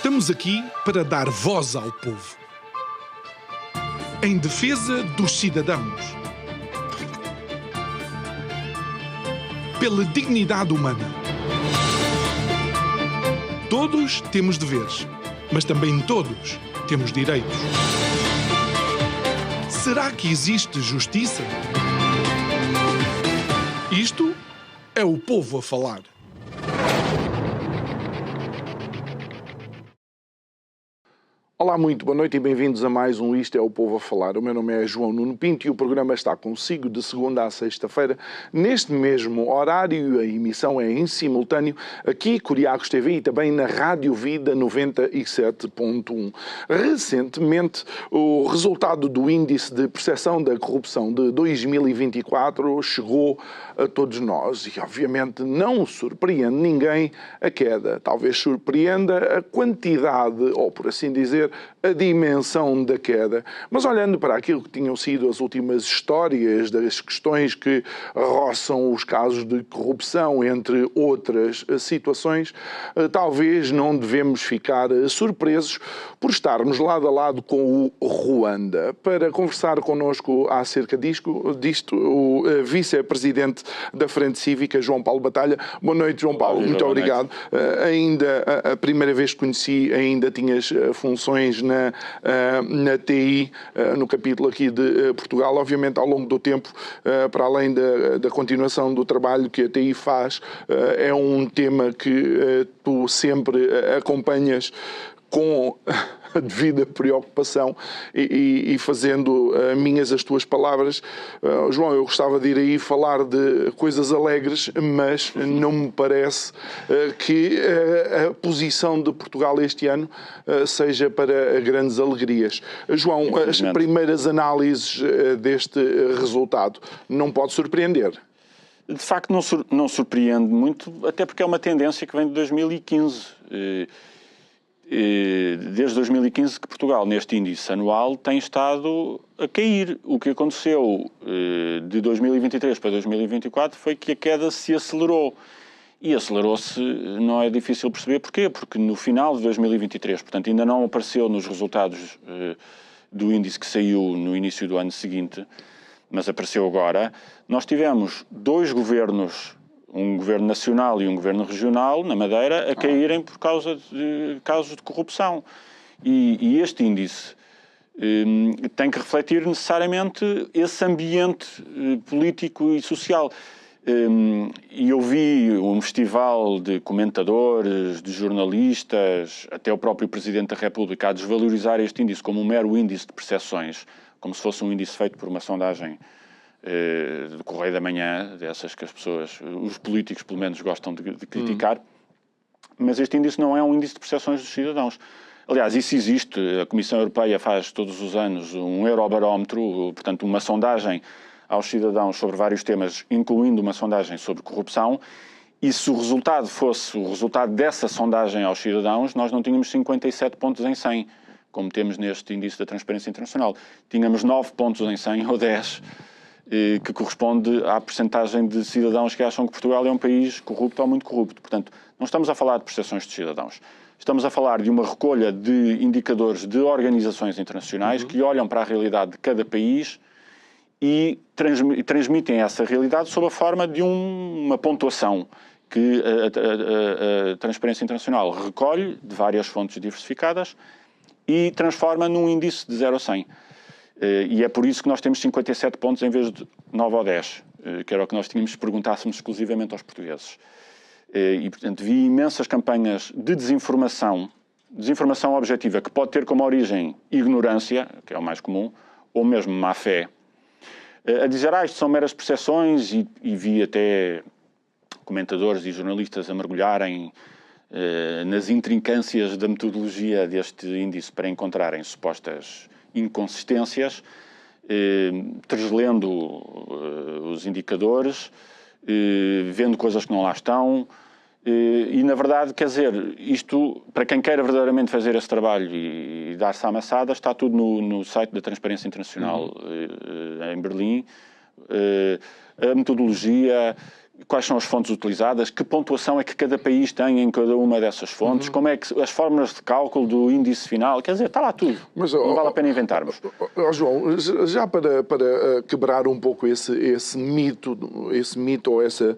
Estamos aqui para dar voz ao povo. Em defesa dos cidadãos. Pela dignidade humana. Todos temos deveres, mas também todos temos direitos. Será que existe justiça? Isto é o povo a falar. Olá, muito boa noite e bem-vindos a mais um Isto é o Povo a Falar. O meu nome é João Nuno Pinto e o programa está consigo de segunda a sexta-feira, neste mesmo horário. A emissão é em simultâneo aqui, Curiacos TV, e também na Rádio Vida 97.1. Recentemente, o resultado do Índice de Percepção da Corrupção de 2024 chegou a todos nós e, obviamente, não surpreende ninguém a queda. Talvez surpreenda a quantidade, ou por assim dizer, a dimensão da queda. Mas olhando para aquilo que tinham sido as últimas histórias das questões que roçam os casos de corrupção, entre outras situações, talvez não devemos ficar surpresos por estarmos lado a lado com o Ruanda. Para conversar connosco acerca disto, o vice-presidente da Frente Cívica, João Paulo Batalha. Boa noite, João Paulo. Muito obrigado. Ainda a primeira vez que conheci, ainda tinhas funções na TI, no capítulo aqui de Portugal. Obviamente, ao longo do tempo, para além da continuação do trabalho que a TI faz, é um tema que tu sempre acompanhas com a devida preocupação e fazendo minhas as tuas palavras. João, eu gostava de ir aí falar de coisas alegres, mas não me parece que a posição de Portugal este ano seja para grandes alegrias. João, as primeiras análises deste resultado não pode surpreender? De facto, não surpreende muito, até porque é uma tendência que vem de 2015. Desde 2015 que Portugal, neste índice anual, tem estado a cair. O que aconteceu de 2023 para 2024 foi que a queda se acelerou. E acelerou-se, não é difícil perceber porquê, porque no final de 2023, portanto ainda não apareceu nos resultados do índice que saiu no início do ano seguinte, mas apareceu agora, nós tivemos dois governos, um governo nacional e um governo regional, na Madeira, a caírem por causa de casos de corrupção. E este índice tem que refletir necessariamente esse ambiente político e social. E eu vi um festival de comentadores, de jornalistas, até o próprio Presidente da República, a desvalorizar este índice como um mero índice de percepções, como se fosse um índice feito por uma sondagem do Correio da Manhã, dessas que as pessoas, os políticos pelo menos, gostam de criticar. Mas este índice não é um índice de percepções dos cidadãos. Aliás, isso existe. A Comissão Europeia faz todos os anos um eurobarómetro, portanto uma sondagem aos cidadãos sobre vários temas, incluindo uma sondagem sobre corrupção. E se o resultado fosse o resultado dessa sondagem aos cidadãos, nós não tínhamos 57 pontos em 100, como temos neste índice da Transparência Internacional. Tínhamos 9 pontos em 100, ou 10, que corresponde à percentagem de cidadãos que acham que Portugal é um país corrupto ou muito corrupto. Portanto, não estamos a falar de percepções dos cidadãos. Estamos a falar de uma recolha de indicadores de organizações internacionais que olham para a realidade de cada país e transmitem essa realidade sob a forma de uma pontuação que a Transparência Internacional recolhe de várias fontes diversificadas e transforma num índice de 0 a 100. E é por isso que nós temos 57 pontos em vez de 9 ou 10, que era o que nós tínhamos se perguntássemos exclusivamente aos portugueses. E, portanto, vi imensas campanhas de desinformação objetiva, que pode ter como origem ignorância, que é o mais comum, ou mesmo má-fé, a dizer, isto são meras percepções, e vi até comentadores e jornalistas a mergulharem nas intrincâncias da metodologia deste índice para encontrarem supostas inconsistências, treslendo os indicadores, vendo coisas que não lá estão, e na verdade, quer dizer, isto, para quem queira verdadeiramente fazer esse trabalho e dar-se à amassada, está tudo no site da Transparência Internacional em Berlim. A metodologia, quais são as fontes utilizadas, que pontuação é que cada país tem em cada uma dessas fontes, como é que as fórmulas de cálculo do índice final, quer dizer, está lá tudo. Mas, não vale a pena inventarmos. João, já para quebrar um pouco esse mito ou essa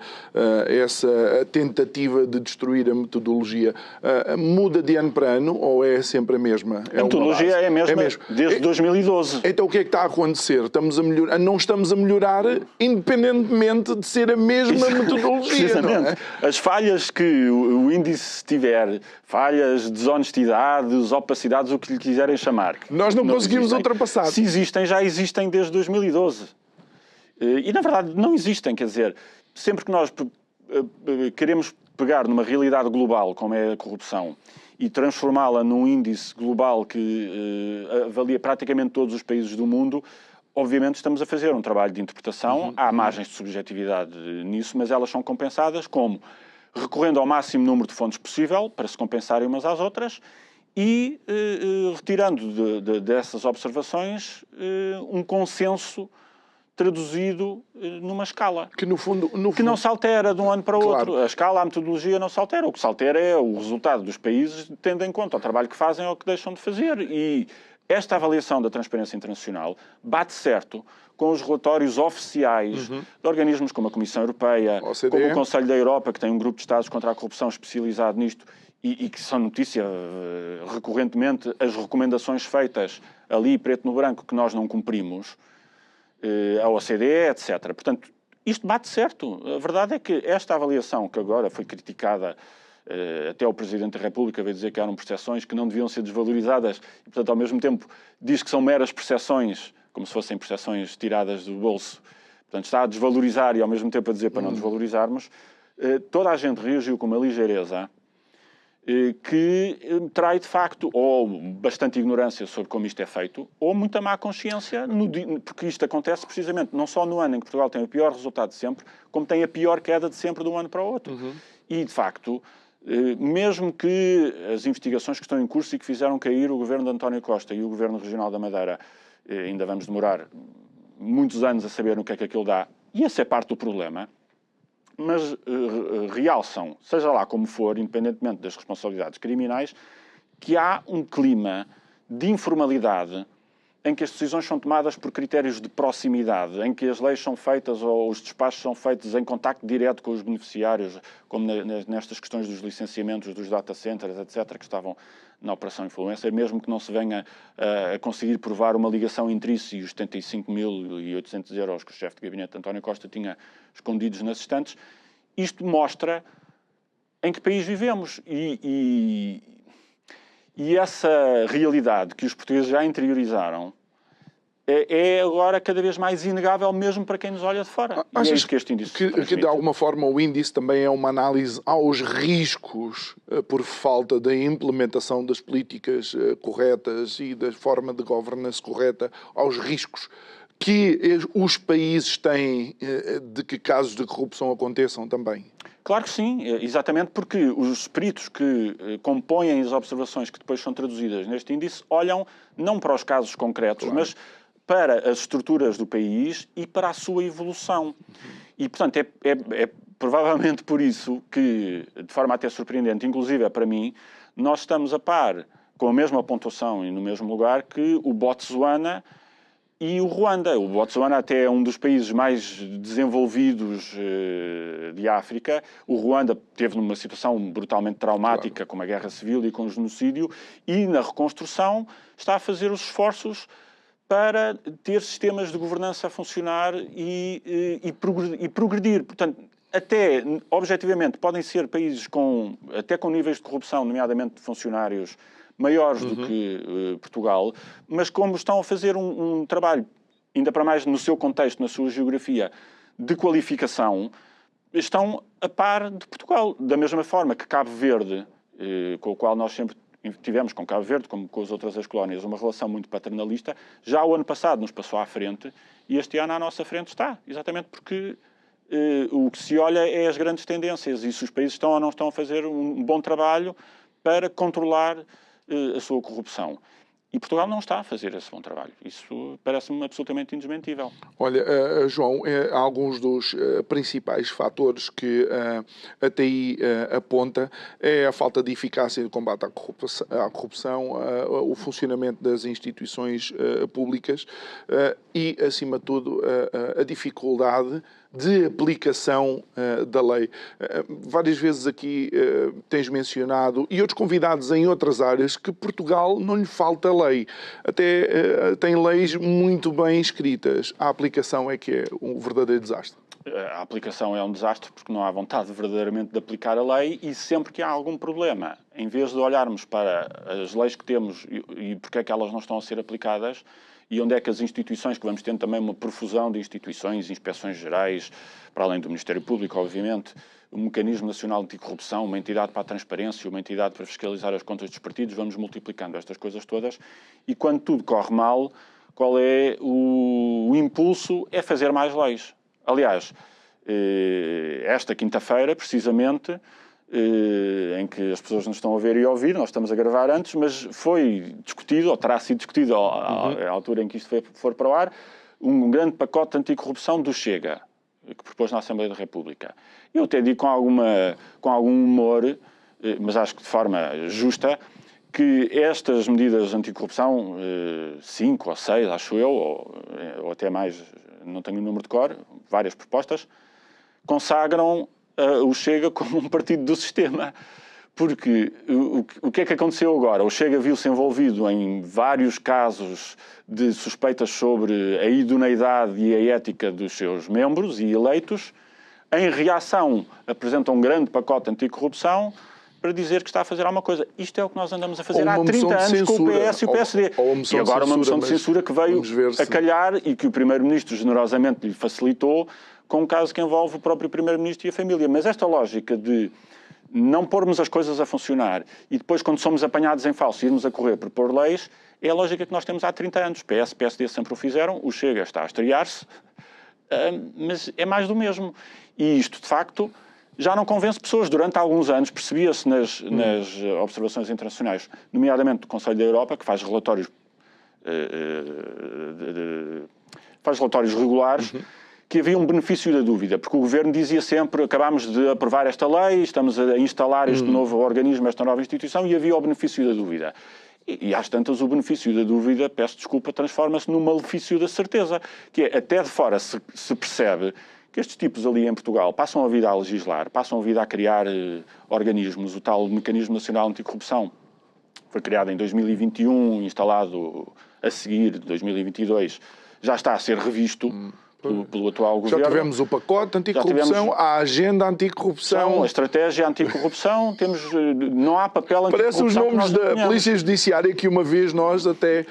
tentativa de destruir a metodologia, muda de ano para ano ou é sempre a mesma? A metodologia é a mesma desde 2012. Então o que é que está a acontecer? Não estamos a melhorar independentemente de ser a mesma metodologia, não é? As falhas que o índice tiver, falhas, desonestidades, opacidades, o que lhe quiserem chamar. Nós não conseguimos existem. ultrapassar. Se existem, já existem desde 2012. E, na verdade, não existem. Quer dizer, sempre que nós queremos pegar numa realidade global, como é a corrupção, e transformá-la num índice global que avalia praticamente todos os países do mundo, obviamente estamos a fazer um trabalho de interpretação, há margens de subjetividade nisso, mas elas são compensadas como recorrendo ao máximo número de fontes possível para se compensarem umas às outras e retirando dessas observações um consenso traduzido numa escala. Que no fundo... Que não se altera de um ano para o Claro. outro. A escala, a metodologia não se altera. O que se altera é o resultado dos países tendo em conta o trabalho que fazem ou o que deixam de fazer. E esta avaliação da Transparência Internacional bate certo com os relatórios oficiais de organismos como a Comissão Europeia, OCDE. como o Conselho da Europa, que tem um grupo de Estados contra a corrupção especializado nisto e que são notícia recorrentemente as recomendações feitas ali, preto no branco, que nós não cumprimos, a OCDE, etc. Portanto, isto bate certo. A verdade é que esta avaliação, que agora foi criticada, até o Presidente da República veio dizer que eram percepções que não deviam ser desvalorizadas e, portanto, ao mesmo tempo diz que são meras percepções, como se fossem percepções tiradas do bolso. Portanto, está a desvalorizar e, ao mesmo tempo, a dizer para não desvalorizarmos. Toda a gente reagiu com uma ligeireza que trai, de facto, ou bastante ignorância sobre como isto é feito, ou muita má consciência, porque isto acontece precisamente não só no ano em que Portugal tem o pior resultado de sempre, como tem a pior queda de sempre de um ano para o outro. E, de facto, mesmo que as investigações que estão em curso e que fizeram cair o governo de António Costa e o governo regional da Madeira, ainda vamos demorar muitos anos a saber no que é que aquilo dá, e essa é parte do problema, mas realçam, seja lá como for, independentemente das responsabilidades criminais, que há um clima de informalidade em que as decisões são tomadas por critérios de proximidade, em que as leis são feitas ou os despachos são feitos em contacto direto com os beneficiários, como nestas questões dos licenciamentos, dos data centers, etc., que estavam na Operação Influencer, mesmo que não se venha a conseguir provar uma ligação entre isso e os 75.800 euros que o chefe de gabinete António Costa tinha escondidos nas estantes, isto mostra em que país vivemos. E essa realidade que os portugueses já interiorizaram é agora cada vez mais inegável mesmo para quem nos olha de fora. E é isso que este índice que de alguma forma o índice também é uma análise aos riscos por falta da implementação das políticas corretas e da forma de governance correta, aos riscos que os países têm de que casos de corrupção aconteçam também? Claro que sim, exatamente porque os peritos que compõem as observações que depois são traduzidas neste índice olham não para os casos concretos, claro, mas para as estruturas do país e para a sua evolução. E, portanto, é provavelmente por isso que, de forma até surpreendente, inclusive para mim, nós estamos a par, com a mesma pontuação e no mesmo lugar, que o Botsuana e o Ruanda. O Botsuana até é um dos países mais desenvolvidos de África. O Ruanda teve numa situação brutalmente traumática, claro, com a guerra civil e com o genocídio, e na reconstrução está a fazer os esforços para ter sistemas de governança a funcionar e progredir. Portanto, até, objetivamente, podem ser países até com níveis de corrupção, nomeadamente de funcionários, maiores do que Portugal, mas como estão a fazer um trabalho, ainda para mais no seu contexto, na sua geografia, de qualificação, estão a par de Portugal. Da mesma forma que Cabo Verde, com o qual nós sempre tivemos com Cabo Verde, como com as outras ex-colónias, uma relação muito paternalista, já o ano passado nos passou à frente e este ano à nossa frente está, exatamente porque o que se olha é as grandes tendências e se os países estão ou não estão a fazer um bom trabalho para controlar a sua corrupção. E Portugal não está a fazer esse bom trabalho. Isso parece-me absolutamente indesmentível. Olha, João, alguns dos principais fatores que a TI aponta é a falta de eficácia de combate à corrupção, o funcionamento das instituições públicas e, acima de tudo, a dificuldade de aplicação da lei. Várias vezes aqui tens mencionado, e outros convidados em outras áreas, que Portugal não lhe falta lei. Até tem leis muito bem escritas. A aplicação é que é um verdadeiro desastre. A aplicação é um desastre porque não há vontade verdadeiramente de aplicar a lei e sempre que há algum problema, em vez de olharmos para as leis que temos e porque é que elas não estão a ser aplicadas, e onde é que as instituições, que vamos tendo também uma profusão de instituições, inspeções gerais, para além do Ministério Público, obviamente, o Mecanismo Nacional Anticorrupção, uma entidade para a transparência, uma entidade para fiscalizar as contas dos partidos, vamos multiplicando estas coisas todas, e quando tudo corre mal, qual é o impulso? É fazer mais leis. Aliás, esta quinta-feira, precisamente, em que as pessoas nos estão a ver e a ouvir, nós estamos a gravar antes, mas foi discutido, ou terá sido discutido à altura em que isto for para o ar, um grande pacote de anticorrupção do Chega, que propôs na Assembleia da República. Eu até digo com algum humor, mas acho que de forma justa, que estas medidas de anticorrupção, 5 ou 6, acho eu, ou até mais, não tenho o número de cor, várias propostas, consagram o Chega como um partido do sistema. Porque o que é que aconteceu agora? O Chega viu-se envolvido em vários casos de suspeitas sobre a idoneidade e a ética dos seus membros e eleitos. Em reação, apresenta um grande pacote anticorrupção para dizer que está a fazer alguma coisa. Isto é o que nós andamos a fazer há 30 anos com o PS e o PSD. E agora uma moção de censura que veio a calhar e que o Primeiro-Ministro generosamente lhe facilitou com um caso que envolve o próprio Primeiro-Ministro e a família. Mas esta lógica de não pormos as coisas a funcionar e depois, quando somos apanhados em falso, irmos a correr por pôr leis, é a lógica que nós temos há 30 anos. PS, PSD sempre o fizeram, o Chega está a estrear-se, mas é mais do mesmo. E isto, de facto, já não convence pessoas. Durante alguns anos percebia-se nas observações internacionais, nomeadamente do Conselho da Europa, que faz relatórios regulares, que havia um benefício da dúvida, porque o Governo dizia sempre: acabámos de aprovar esta lei, estamos a instalar este novo organismo, esta nova instituição, e havia o benefício da dúvida. E às tantas o benefício da dúvida, peço desculpa, transforma-se num malefício da certeza, que é, até de fora se percebe que estes tipos ali em Portugal passam a vida a legislar, passam a vida a criar organismos. O tal Mecanismo Nacional Anticorrupção foi criado em 2021, instalado a seguir, de 2022, já está a ser revisto pelo atual governo. Já tivemos o pacote anticorrupção, a agenda anticorrupção, a estratégia anticorrupção, não há papel anticorrupção. Parece os nomes da Polícia Judiciária que uma vez nós até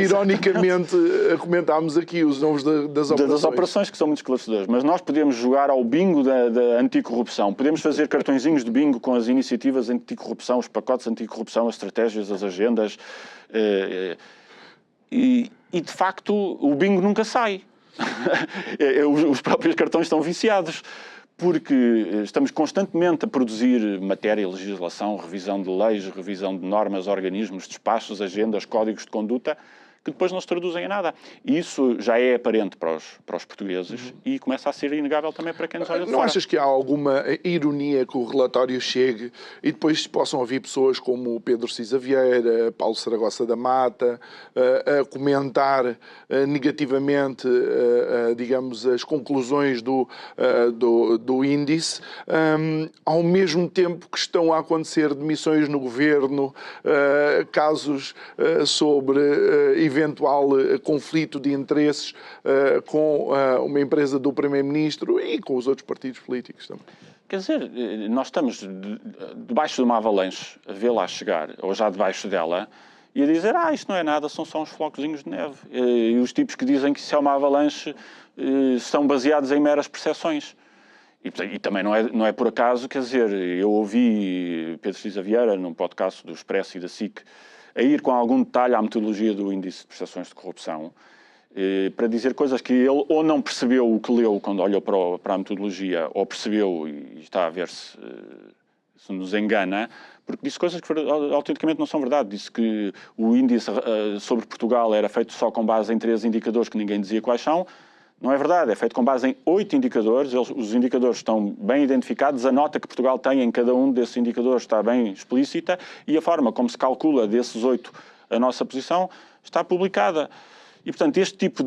ironicamente comentámos aqui, os nomes das operações. Das operações, que são muito esclarecedores. Mas nós podemos jogar ao bingo da anticorrupção, podemos fazer cartõezinhos de bingo com as iniciativas anticorrupção, os pacotes anticorrupção, as estratégias, as agendas, e de facto o bingo nunca sai. Os próprios cartões estão viciados, porque estamos constantemente a produzir matéria, legislação, revisão de leis, revisão de normas, organismos, despachos, agendas, códigos de conduta, que depois não se traduzem em nada. E isso já é aparente para os portugueses e começa a ser inegável também para quem nos olha de fora. Não achas que há alguma ironia que o relatório chegue e depois possam ouvir pessoas como o Pedro Cisa Vieira, Paulo Saragossa da Mata, a comentar negativamente, digamos, as conclusões do índice, ao mesmo tempo que estão a acontecer demissões no governo, casos sobre eventual conflito de interesses com uma empresa do Primeiro-Ministro e com os outros partidos políticos também. Quer dizer, nós estamos debaixo de uma avalanche a vê-la chegar, ou já debaixo dela, e a dizer: isto não é nada, são só uns flocozinhos de neve. E os tipos que dizem que isso é uma avalanche estão baseados em meras percepções. E também não é por acaso, quer dizer, eu ouvi Pedro Cisa Vieira, num podcast do Expresso e da SIC, a ir com algum detalhe à metodologia do índice de percepções de corrupção, para dizer coisas que ele ou não percebeu o que leu quando olhou para a metodologia, ou percebeu e está a ver se se nos engana, porque disse coisas que autenticamente não são verdade. Disse que o índice sobre Portugal era feito só com base em 3 indicadores que ninguém dizia quais são. Não é verdade, é feito com base em 8 indicadores, os indicadores estão bem identificados, a nota que Portugal tem em cada um desses indicadores está bem explícita e a forma como se calcula desses 8 a nossa posição está publicada. E, portanto, este tipo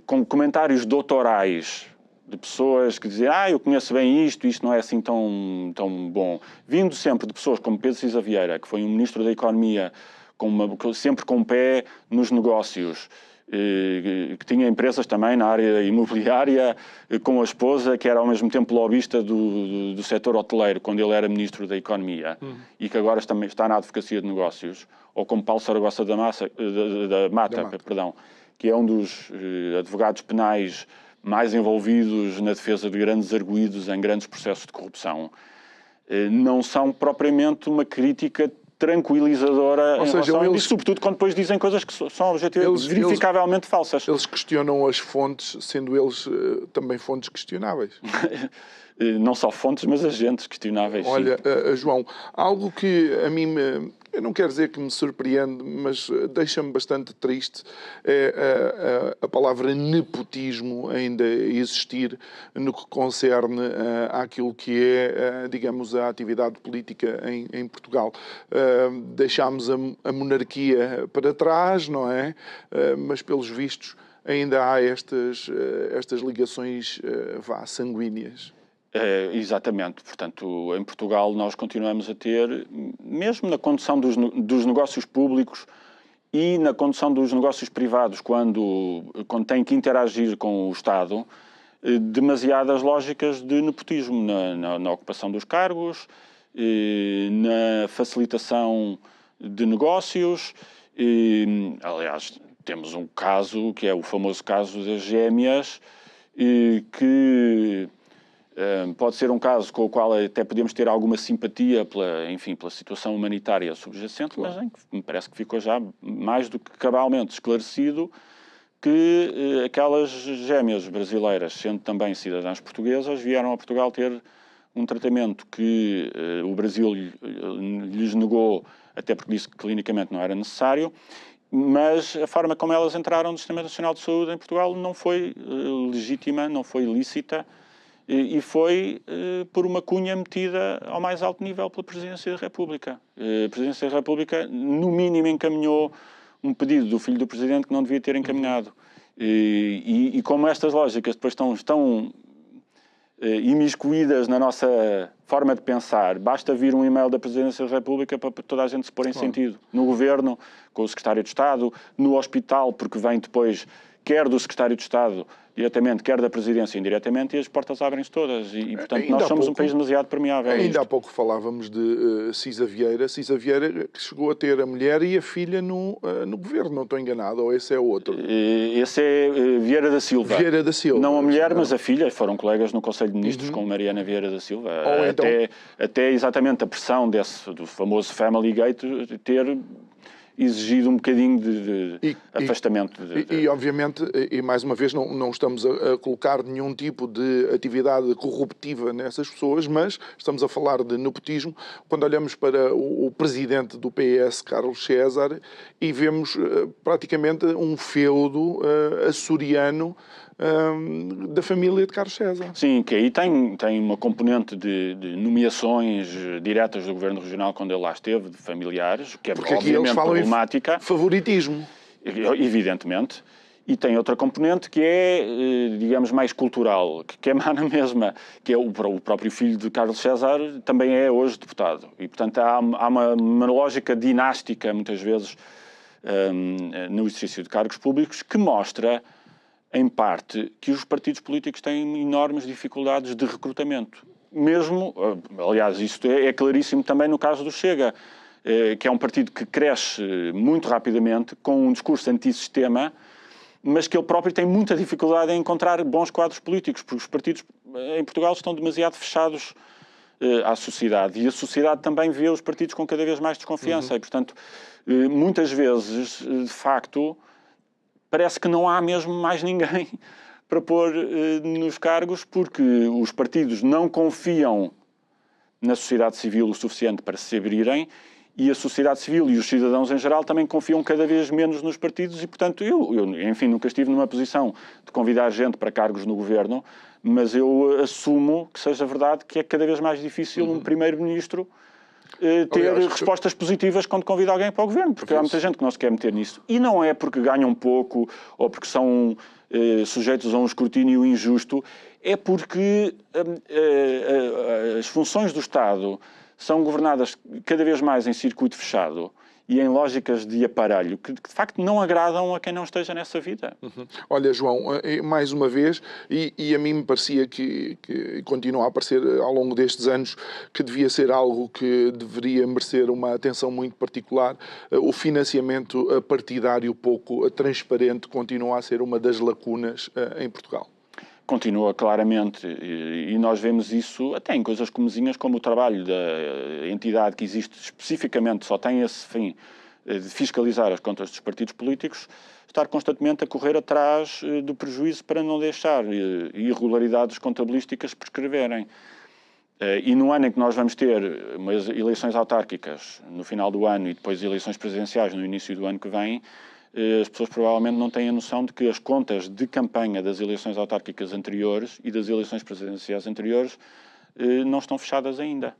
com comentários doutorais de pessoas que dizem eu conheço bem isto não é assim tão bom, vindo sempre de pessoas como Pedro Cisa Vieira, que foi um ministro da Economia sempre com o pé nos negócios, que tinha empresas também na área imobiliária, com a esposa, que era ao mesmo tempo lobista do setor hoteleiro, quando ele era Ministro da Economia, e que agora também está na Advocacia de Negócios, ou como Paulo Saragossa da Mata, que é um dos advogados penais mais envolvidos na defesa de grandes arguídos em grandes processos de corrupção, não são propriamente uma crítica tranquilizadora, ou seja, eles, sobretudo quando depois dizem coisas que são objetivamente verificavelmente falsas. Eles questionam as fontes, sendo eles também fontes questionáveis. Não só fontes, mas agentes questionáveis. Olha, João, algo que a mim eu não quero dizer que me surpreende, mas deixa-me bastante triste é a palavra nepotismo ainda existir no que concerne àquilo que é, digamos, a atividade política em Portugal. Deixámos a monarquia para trás, não é? Mas, pelos vistos, ainda há estas ligações sanguíneas. Exatamente. Portanto, em Portugal nós continuamos a ter, mesmo na condução dos negócios públicos e na condução dos negócios privados, quando tem que interagir com o Estado, demasiadas lógicas de nepotismo na ocupação dos cargos, na facilitação de negócios. Aliás, temos um caso, que é o famoso caso das gêmeas, que pode ser um caso com o qual até podemos ter alguma simpatia pela situação humanitária subjacente, claro, mas em que me parece que ficou já mais do que cabalmente esclarecido que aquelas gêmeas brasileiras, sendo também cidadãs portuguesas, vieram a Portugal ter um tratamento que o Brasil lhes negou, até porque disse que clinicamente não era necessário, mas a forma como elas entraram no Sistema Nacional de Saúde em Portugal não foi legítima, não foi lícita, e foi por uma cunha metida ao mais alto nível pela Presidência da República. A Presidência da República, no mínimo, encaminhou um pedido do filho do Presidente que não devia ter encaminhado. E como estas lógicas depois estão imiscuídas na nossa forma de pensar, basta vir um e-mail da Presidência da República para toda a gente se pôr em sentido. No Governo, com o Secretário de Estado, no Hospital, porque vem depois quer do Secretário de Estado diretamente, quer da Presidência indiretamente, e as portas abrem-se todas. E portanto, nós somos um país demasiado permeável. Ainda há pouco falávamos de Cisa Vieira. Cisa Vieira que chegou a ter a mulher e a filha no Governo, não estou enganado, ou esse é outro? Esse é Vieira da Silva. Vieira da Silva. Não a mulher, mas a filha. Foram colegas no Conselho de Ministros com Mariana Vieira da Silva. Então... Até exatamente a pressão do famoso Family Gate ter exigido um bocadinho de afastamento. E, obviamente, e mais uma vez, não estamos a colocar nenhum tipo de atividade corruptiva nessas pessoas, mas estamos a falar de nepotismo quando olhamos para o presidente do PS, Carlos César, e vemos praticamente um feudo açoriano da família de Carlos César. Sim, que aí tem uma componente de nomeações diretas do Governo Regional quando ele lá esteve, de familiares, que é porque obviamente problemática. Favoritismo. Evidentemente. E tem outra componente que é, digamos, mais cultural, que é má na mesma, que é o próprio filho de Carlos César também é hoje deputado. E, portanto, há uma lógica dinástica, muitas vezes, no exercício de cargos públicos, que mostra, em parte, que os partidos políticos têm enormes dificuldades de recrutamento. Mesmo, aliás, isto é claríssimo também no caso do Chega, que é um partido que cresce muito rapidamente, com um discurso antissistema, mas que ele próprio tem muita dificuldade em encontrar bons quadros políticos, porque os partidos em Portugal estão demasiado fechados à sociedade, e a sociedade também vê os partidos com cada vez mais desconfiança, e, portanto, muitas vezes, de facto, parece que não há mesmo mais ninguém para pôr nos cargos, porque os partidos não confiam na sociedade civil o suficiente para se abrirem, e a sociedade civil e os cidadãos em geral também confiam cada vez menos nos partidos e, portanto, enfim, nunca estive numa posição de convidar gente para cargos no governo, mas eu assumo que seja verdade que é cada vez mais difícil um primeiro-ministro ter respostas positivas quando convida alguém para o governo, porque há muita gente que não se quer meter nisso. E não é porque ganham pouco ou porque são sujeitos a um escrutínio injusto, é porque as funções do Estado são governadas cada vez mais em circuito fechado e em lógicas de aparelho que, de facto, não agradam a quem não esteja nessa vida. Olha, João, mais uma vez, e a mim me parecia que continua a parecer ao longo destes anos que devia ser algo que deveria merecer uma atenção muito particular. O financiamento partidário pouco transparente continua a ser uma das lacunas em Portugal. Continua claramente, e nós vemos isso até em coisas comezinhas, como o trabalho da entidade que existe especificamente, só tem esse fim de fiscalizar as contas dos partidos políticos, estar constantemente a correr atrás do prejuízo para não deixar irregularidades contabilísticas prescreverem. E no ano em que nós vamos ter umas eleições autárquicas no final do ano e depois eleições presidenciais no início do ano que vem, as pessoas provavelmente não têm a noção de que as contas de campanha das eleições autárquicas anteriores e das eleições presidenciais anteriores não estão fechadas ainda.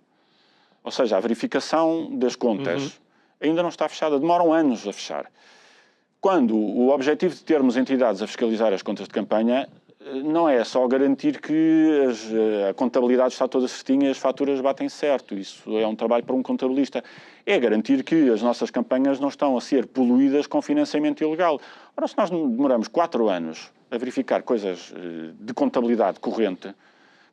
Ou seja, a verificação das contas ainda não está fechada, demoram anos a fechar. Quando o objetivo de termos entidades a fiscalizar as contas de campanha não é só garantir que a contabilidade está toda certinha e as faturas batem certo. Isso é um trabalho para um contabilista. É garantir que as nossas campanhas não estão a ser poluídas com financiamento ilegal. Ora, se nós demoramos 4 anos a verificar coisas de contabilidade corrente,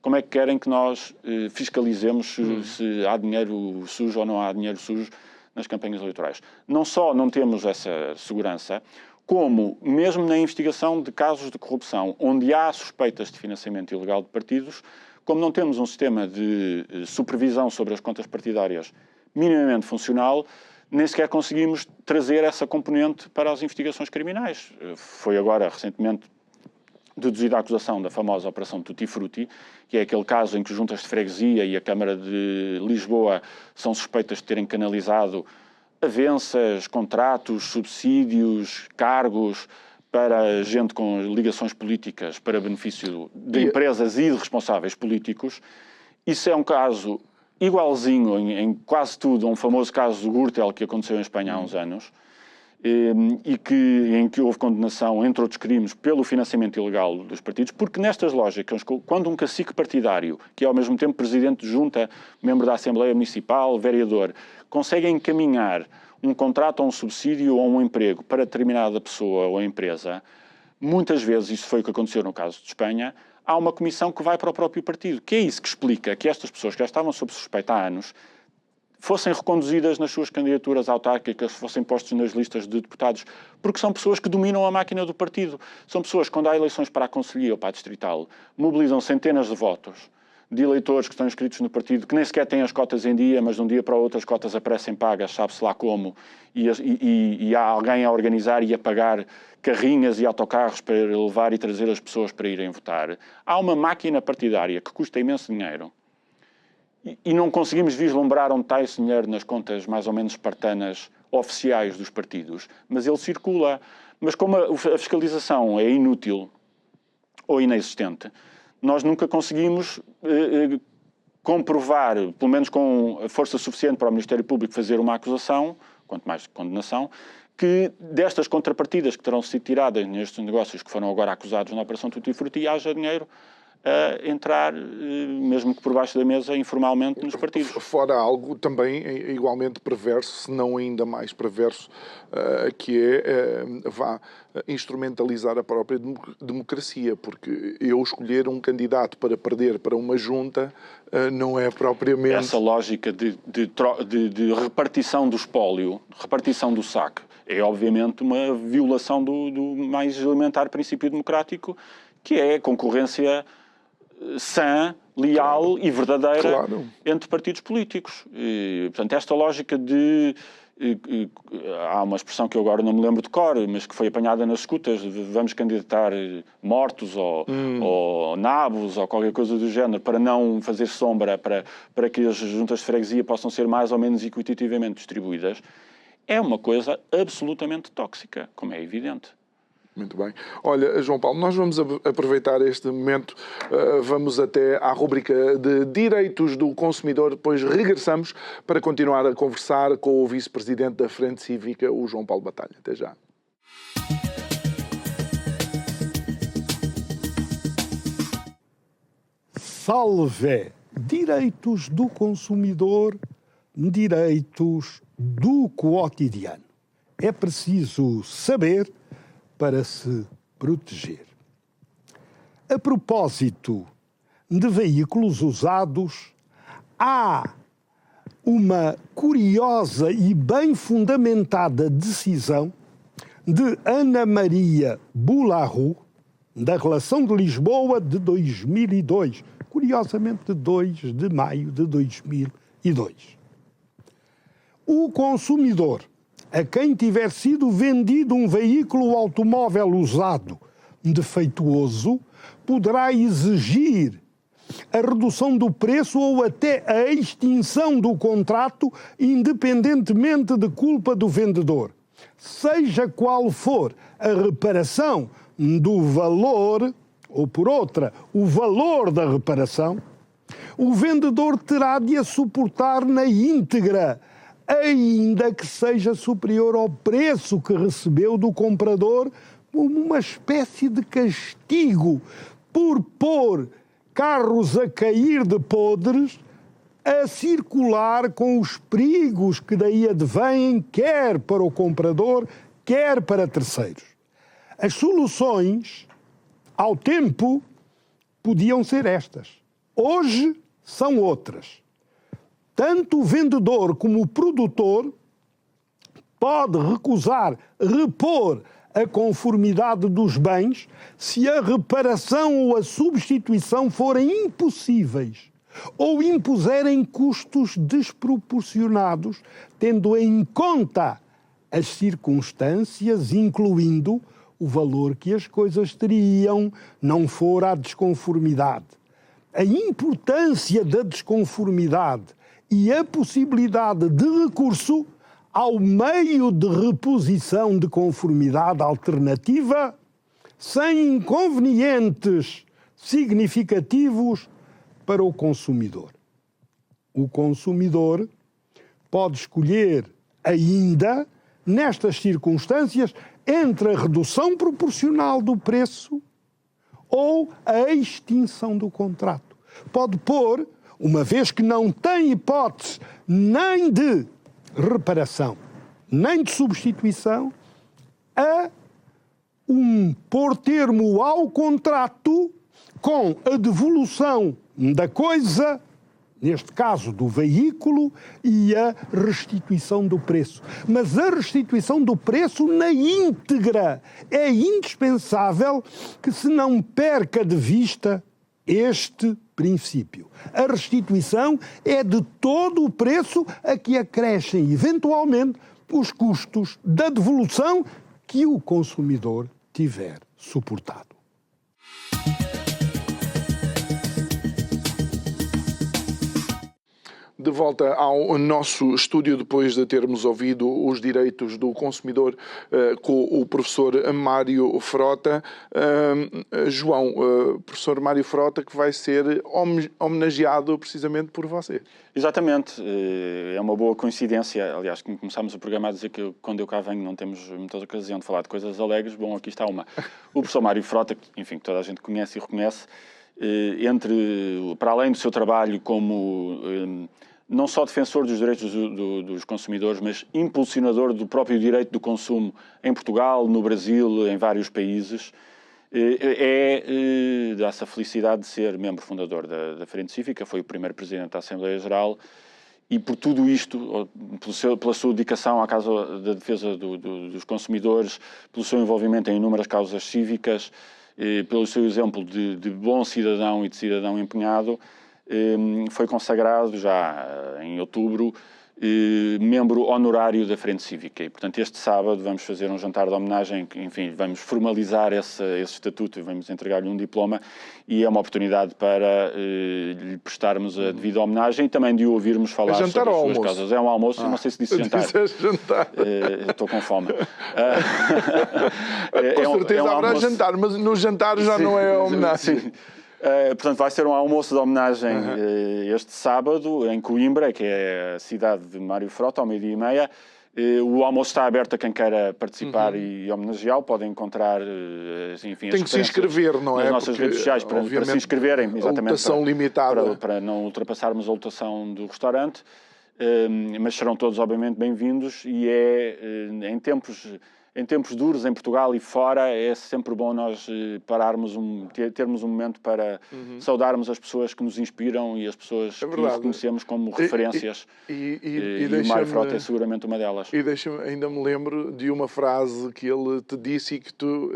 como é que querem que nós fiscalizemos se há dinheiro sujo ou não há dinheiro sujo nas campanhas eleitorais? Não só não temos essa segurança, como, mesmo na investigação de casos de corrupção, onde há suspeitas de financiamento ilegal de partidos, como não temos um sistema de supervisão sobre as contas partidárias minimamente funcional, nem sequer conseguimos trazer essa componente para as investigações criminais. Foi agora, recentemente, deduzida a acusação da famosa Operação Tutti Frutti, que é aquele caso em que juntas de freguesia e a Câmara de Lisboa são suspeitas de terem canalizado avanças, contratos, subsídios, cargos para gente com ligações políticas para benefício de empresas e de responsáveis políticos. Isso é um caso igualzinho em quase tudo a um famoso caso do Gürtel que aconteceu em Espanha há uns anos e em que houve condenação, entre outros crimes, pelo financiamento ilegal dos partidos, porque nestas lógicas, quando um cacique partidário, que é ao mesmo tempo presidente de junta, membro da Assembleia Municipal, vereador, consegue encaminhar um contrato ou um subsídio ou um emprego para determinada pessoa ou empresa, muitas vezes, isso foi o que aconteceu no caso de Espanha, há uma comissão que vai para o próprio partido, que é isso que explica que estas pessoas que já estavam sob suspeita há anos fossem reconduzidas nas suas candidaturas autárquicas, fossem postos nas listas de deputados, porque são pessoas que dominam a máquina do partido. São pessoas que, quando há eleições para a Conselhia ou para a Distrital, mobilizam centenas de votos de eleitores que estão inscritos no partido, que nem sequer têm as cotas em dia, mas de um dia para o outro as cotas aparecem pagas, sabe-se lá como, e há alguém a organizar e a pagar carrinhas e autocarros para levar e trazer as pessoas para irem votar. Há uma máquina partidária que custa imenso dinheiro e não conseguimos vislumbrar onde está esse dinheiro nas contas mais ou menos espartanas oficiais dos partidos, mas ele circula. Mas como a fiscalização é inútil ou inexistente, nós nunca conseguimos comprovar, pelo menos com a força suficiente para o Ministério Público fazer uma acusação, quanto mais condenação, que destas contrapartidas que terão sido tiradas nestes negócios que foram agora acusados na Operação Tutti Frutti, haja dinheiro a entrar, mesmo que por baixo da mesa, informalmente nos partidos. Fora algo também igualmente perverso, se não ainda mais perverso, que é instrumentalizar a própria democracia, porque eu escolher um candidato para perder para uma junta não é propriamente... Essa lógica de repartição do espólio, repartição do saque, é obviamente uma violação do mais elementar princípio democrático, que é a concorrência sã, leal e verdadeira Claro. entre partidos políticos. E, portanto, esta lógica de... há uma expressão que eu agora não me lembro de cor, mas que foi apanhada nas escutas, vamos candidatar mortos ou nabos ou qualquer coisa do género, para não fazer sombra, para que as juntas de freguesia possam ser mais ou menos equitativamente distribuídas, é uma coisa absolutamente tóxica, como é evidente. Muito bem. Olha, João Paulo, nós vamos aproveitar este momento, vamos até à rúbrica de Direitos do Consumidor, depois regressamos para continuar a conversar com o Vice-Presidente da Frente Cívica, o João Paulo Batalha. Até já. Salve! Direitos do consumidor, direitos do cotidiano. É preciso saber para se proteger. A propósito de veículos usados, há uma curiosa e bem fundamentada decisão de Ana Maria Boulahou, da Relação de Lisboa de 2002, curiosamente de 2 de maio de 2002. O consumidor a quem tiver sido vendido um veículo automóvel usado defeituoso poderá exigir a redução do preço ou até a extinção do contrato, independentemente de culpa do vendedor. Seja qual for a reparação do valor, ou por outra, o valor da reparação, o vendedor terá de a suportar na íntegra, ainda que seja superior ao preço que recebeu do comprador, como uma espécie de castigo por pôr carros a cair de podres, a circular com os perigos que daí advêm, quer para o comprador, quer para terceiros. As soluções, ao tempo, podiam ser estas. Hoje são outras. Tanto o vendedor como o produtor pode recusar repor a conformidade dos bens se a reparação ou a substituição forem impossíveis ou impuserem custos desproporcionados, tendo em conta as circunstâncias, incluindo o valor que as coisas teriam, não for a desconformidade. A importância da desconformidade e a possibilidade de recurso ao meio de reposição de conformidade alternativa sem inconvenientes significativos para o consumidor. O consumidor pode escolher ainda, nestas circunstâncias, entre a redução proporcional do preço ou a extinção do contrato. Pode pôr, uma vez que não tem hipótese nem de reparação, nem de substituição, a pôr termo ao contrato com a devolução da coisa, neste caso do veículo, e a restituição do preço. Mas a restituição do preço na íntegra é indispensável que se não perca de vista este princípio. A restituição é de todo o preço a que acrescem eventualmente os custos da devolução que o consumidor tiver suportado. De volta ao nosso estúdio, depois de termos ouvido os direitos do consumidor com o professor Mário Frota. João, professor Mário Frota, que vai ser homenageado precisamente por você. Exatamente. É uma boa coincidência. Aliás, começámos o programa a dizer que quando eu cá venho não temos muita ocasião de falar de coisas alegres. Bom, aqui está uma. O professor Mário Frota, que, enfim, toda a gente conhece e reconhece, para além do seu trabalho como não só defensor dos direitos dos consumidores, mas impulsionador do próprio direito do consumo em Portugal, no Brasil, em vários países, dá-se a felicidade de ser membro fundador da Frente Cívica, foi o primeiro presidente da Assembleia Geral, e por tudo isto, pela sua dedicação à causa da defesa dos consumidores, pelo seu envolvimento em inúmeras causas cívicas, pelo seu exemplo de bom cidadão e de cidadão empenhado, foi consagrado já em outubro membro honorário da Frente Cívica. E, portanto, este sábado vamos fazer um jantar de homenagem, enfim, vamos formalizar esse estatuto e vamos entregar-lhe um diploma, e é uma oportunidade para lhe prestarmos a devida homenagem e também de o ouvirmos falar sobre as suas causas. É um almoço, não sei se disse jantar. Jantar. Estou com fome. Com certeza haverá jantar, mas no jantar já não é homenagem. Sim. Portanto, vai ser um almoço de homenagem este sábado em Coimbra, que é a cidade de Mário Frota, ao 12h30. O almoço está aberto a quem queira participar e homenageá-lo. Podem encontrar, enfim, tem que se inscrever, não é? Nas nossas redes sociais para se inscreverem, exatamente, lotação limitada. Para não ultrapassarmos a lotação do restaurante. Mas serão todos, obviamente, bem-vindos, e em tempos duros em Portugal e fora, é sempre bom nós termos um momento para saudarmos as pessoas que nos inspiram e as pessoas que nos reconhecemos como referências. E o Mário Frota é seguramente uma delas. E ainda me lembro de uma frase que ele te disse e que tu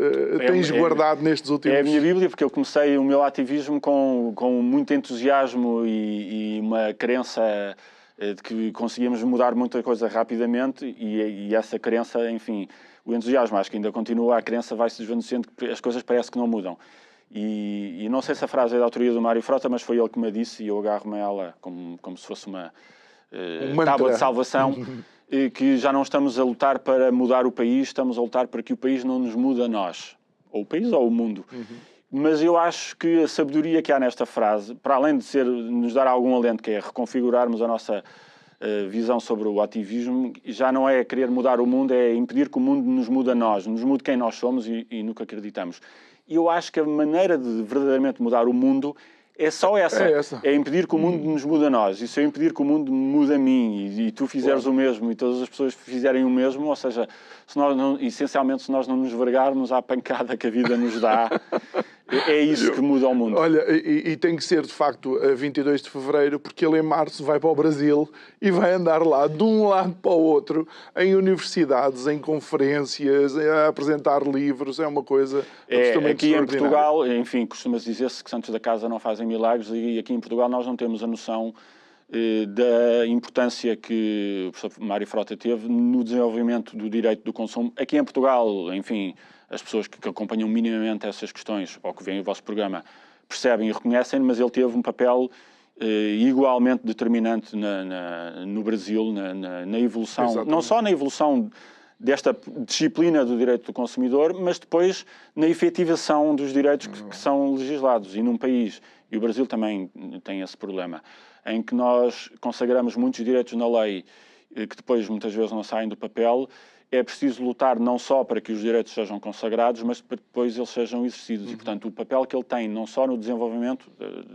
tens guardado nestes últimos... É a minha Bíblia, porque eu comecei o meu ativismo com muito entusiasmo e uma crença de que conseguíamos mudar muita coisa rapidamente, e essa crença, enfim... O entusiasmo, acho que ainda continua, a crença vai se desvanecendo, que as coisas parece que não mudam. E não sei se a frase é da autoria do Mário Frota, mas foi ele que me disse, e eu agarro-me a ela como se fosse uma tábua de salvação, que já não estamos a lutar para mudar o país, estamos a lutar para que o país não nos mude a nós. Ou o país ou o mundo. Mas eu acho que a sabedoria que há nesta frase, para além de nos dar algum alento, que é reconfigurarmos a nossa visão sobre o ativismo, já não é querer mudar o mundo, é impedir que o mundo nos mude a nós, nos mude quem nós somos e no que acreditamos. E eu acho que a maneira de verdadeiramente mudar o mundo é só essa. É impedir que o mundo nos mude a nós. E se eu impedir que o mundo me mude a mim e tu fizeres o mesmo e todas as pessoas fizerem o mesmo, ou seja, essencialmente se nós não nos vergarmos à pancada que a vida nos dá, é isso que muda o mundo. Olha, e tem que ser de facto a 22 de fevereiro, porque ele em março vai para o Brasil e vai andar lá de um lado para o outro, em universidades, em conferências, a apresentar livros. É uma coisa absolutamente aqui em Portugal, enfim, costuma-se dizer-se que santos da casa não fazem milagres, e aqui em Portugal nós não temos a noção da importância que o professor Mário Frota teve no desenvolvimento do direito do consumo. Aqui em Portugal, enfim, as pessoas que acompanham minimamente essas questões, ou que veem o vosso programa, percebem e reconhecem, mas ele teve um papel igualmente determinante no Brasil, na evolução, exatamente, não só na evolução desta disciplina do direito do consumidor, mas depois na efetivação dos direitos que são legislados. E num país, e o Brasil também tem esse problema, em que nós consagramos muitos direitos na lei que depois muitas vezes não saem do papel, é preciso lutar não só para que os direitos sejam consagrados, mas para que depois eles sejam exercidos. E, portanto, o papel que ele tem, não só no desenvolvimento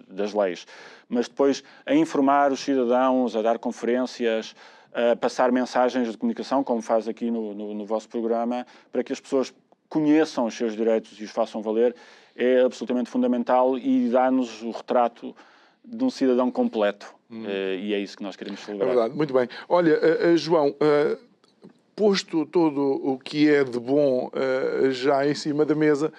das leis, mas depois a informar os cidadãos, a dar conferências, a passar mensagens de comunicação, como faz aqui no vosso programa, para que as pessoas conheçam os seus direitos e os façam valer, é absolutamente fundamental e dá-nos o retrato de um cidadão completo. E é isso que nós queremos celebrar. É verdade, muito bem. Olha, João, posto todo o que é de bom já em cima da mesa,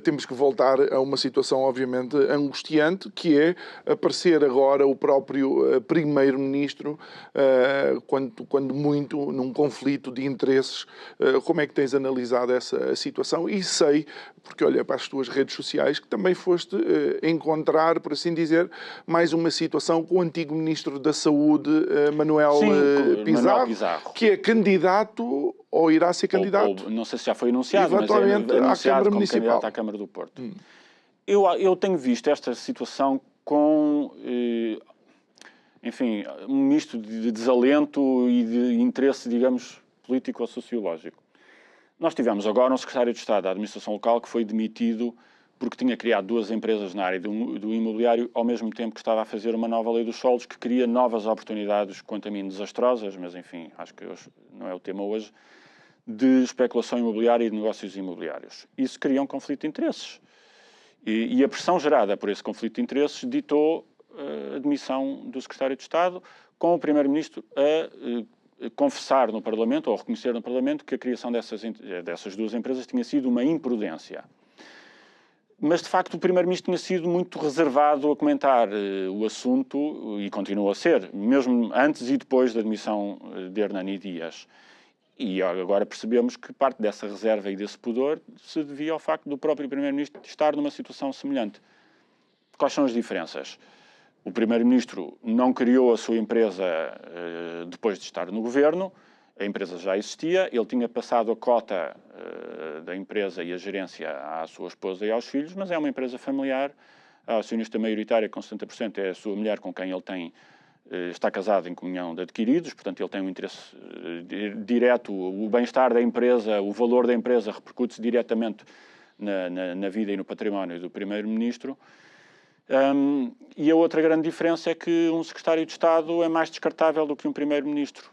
temos que voltar a uma situação obviamente angustiante, que é aparecer agora o próprio Primeiro-Ministro, quando muito, num conflito de interesses. Como é que tens analisado essa situação? E sei, porque olha para as tuas redes sociais, que também foste encontrar, por assim dizer, mais uma situação com o antigo Ministro da Saúde, Manuel Pizarro, que é candidato ou irá ser candidato? Ou não sei se já foi anunciado, mas é anunciado como candidato à Câmara do Porto. Eu tenho visto esta situação com, enfim, um misto de desalento e de interesse, digamos, político ou sociológico. Nós tivemos agora um secretário de Estado da Administração Local que foi demitido porque tinha criado 2 empresas na área do imobiliário ao mesmo tempo que estava a fazer uma nova lei dos solos que cria novas oportunidades, quanto a mim desastrosas, mas enfim, acho que hoje não é o tema hoje, de especulação imobiliária e de negócios imobiliários. Isso cria um conflito de interesses. E a pressão gerada por esse conflito de interesses ditou a demissão do secretário de Estado, com o Primeiro-Ministro a confessar no Parlamento, ou a reconhecer no Parlamento, que a criação dessas 2 empresas tinha sido uma imprudência. Mas, de facto, o Primeiro-Ministro tinha sido muito reservado a comentar o assunto e continua a ser, mesmo antes e depois da demissão de Hernani Dias. E agora percebemos que parte dessa reserva e desse pudor se devia ao facto do próprio Primeiro-Ministro estar numa situação semelhante. Quais são as diferenças? O Primeiro-Ministro não criou a sua empresa depois de estar no governo, a empresa já existia, ele tinha passado a cota da empresa e a gerência à sua esposa e aos filhos, mas é uma empresa familiar, a acionista maioritária com 70% é a sua mulher com quem ele está casado em comunhão de adquiridos, portanto ele tem um interesse direto, o bem-estar da empresa, o valor da empresa repercute-se diretamente na vida e no património do Primeiro-Ministro. E a outra grande diferença é que um secretário de Estado é mais descartável do que um Primeiro-Ministro.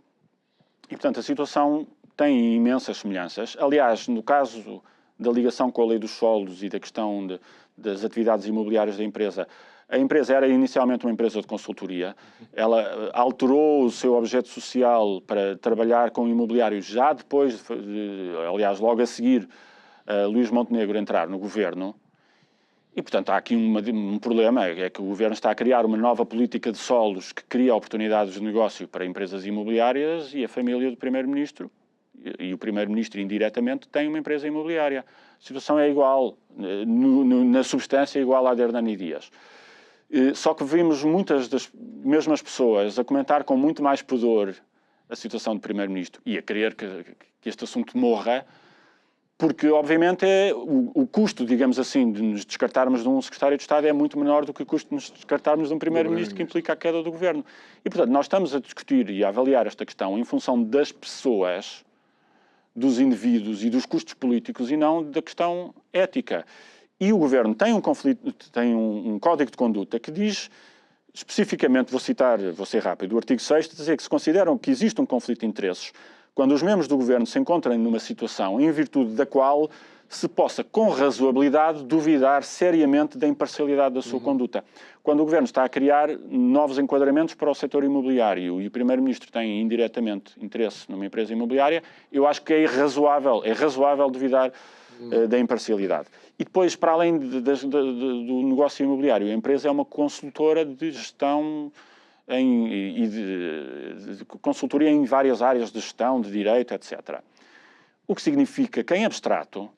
E, portanto, a situação tem imensas semelhanças. Aliás, no caso da ligação com a lei dos solos e da questão das atividades imobiliárias da empresa, a empresa era inicialmente uma empresa de consultoria. Ela alterou o seu objeto social para trabalhar com imobiliários já depois, aliás, logo a seguir, Luís Montenegro entrar no governo. E, portanto, há aqui um problema, é que o Governo está a criar uma nova política de solos que cria oportunidades de negócio para empresas imobiliárias e a família do Primeiro-Ministro, e o Primeiro-Ministro indiretamente, tem uma empresa imobiliária. A situação é igual, na substância é igual à de Hernani Dias. Só que vimos muitas das mesmas pessoas a comentar com muito mais pudor a situação do Primeiro-Ministro e a querer que este assunto morra, porque, obviamente, o custo, digamos assim, de nos descartarmos de um secretário de Estado é muito menor do que o custo de nos descartarmos de um primeiro-ministro que implica a queda do governo. E, portanto, nós estamos a discutir e a avaliar esta questão em função das pessoas, dos indivíduos e dos custos políticos e não da questão ética. E o governo tem um código de conduta que diz, especificamente, vou ser rápido, o artigo 6º, dizer que se consideram que existe um conflito de interesses quando os membros do governo se encontram numa situação em virtude da qual se possa, com razoabilidade, duvidar seriamente da imparcialidade da sua conduta. Quando o governo está a criar novos enquadramentos para o setor imobiliário e o Primeiro-Ministro tem indiretamente interesse numa empresa imobiliária, eu acho que é razoável duvidar da imparcialidade. E depois, para além do negócio imobiliário, a empresa é uma consultora de gestão e de consultoria em várias áreas de gestão, de direito, etc. O que significa que, em abstrato,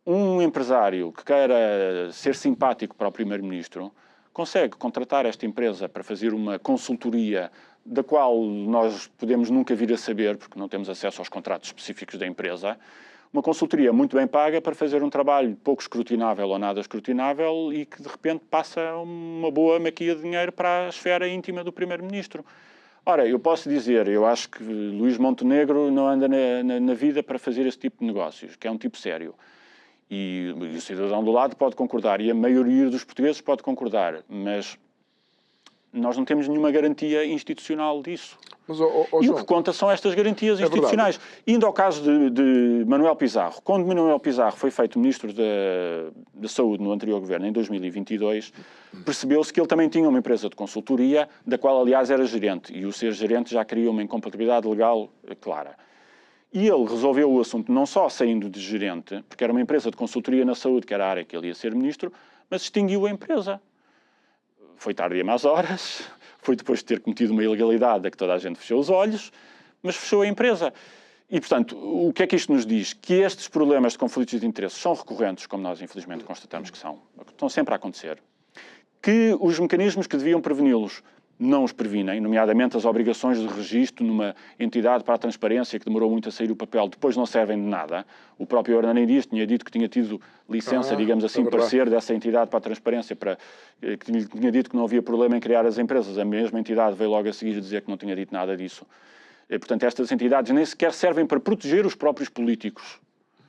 um empresário que queira ser simpático para o Primeiro-Ministro consegue contratar esta empresa para fazer uma consultoria da qual nós podemos nunca vir a saber, porque não temos acesso aos contratos específicos da empresa, uma consultoria muito bem paga para fazer um trabalho pouco escrutinável ou nada escrutinável e que, de repente, passa uma boa maquia de dinheiro para a esfera íntima do Primeiro-Ministro. Ora, eu posso dizer, eu acho que Luís Montenegro não anda na vida para fazer esse tipo de negócios, que é um tipo sério. E o cidadão do lado pode concordar, e a maioria dos portugueses pode concordar, mas nós não temos nenhuma garantia institucional disso. Mas, e João, o que conta são estas garantias institucionais. Indo ao caso de Manuel Pizarro. Quando Manuel Pizarro foi feito Ministro da Saúde no anterior governo, em 2022, percebeu-se que ele também tinha uma empresa de consultoria, da qual, aliás, era gerente. E o ser gerente já cria uma incompatibilidade legal clara. E ele resolveu o assunto não só saindo de gerente, porque era uma empresa de consultoria na saúde, que era a área que ele ia ser Ministro, mas extinguiu a empresa. Foi tarde e a más horas, foi depois de ter cometido uma ilegalidade a que toda a gente fechou os olhos, mas fechou a empresa. E, portanto, o que é que isto nos diz? Que estes problemas de conflitos de interesses são recorrentes, como nós infelizmente constatamos que são, estão sempre a acontecer, que os mecanismos que deviam preveni-los não os previnem, nomeadamente as obrigações de registro numa entidade para a transparência que demorou muito a sair do papel, depois não servem de nada. O próprio Hernani Dias tinha dito que tinha tido licença, digamos assim, parecer dessa entidade para a transparência, que tinha dito que não havia problema em criar as empresas. A mesma entidade veio logo a seguir dizer que não tinha dito nada disso. E, portanto, estas entidades nem sequer servem para proteger os próprios políticos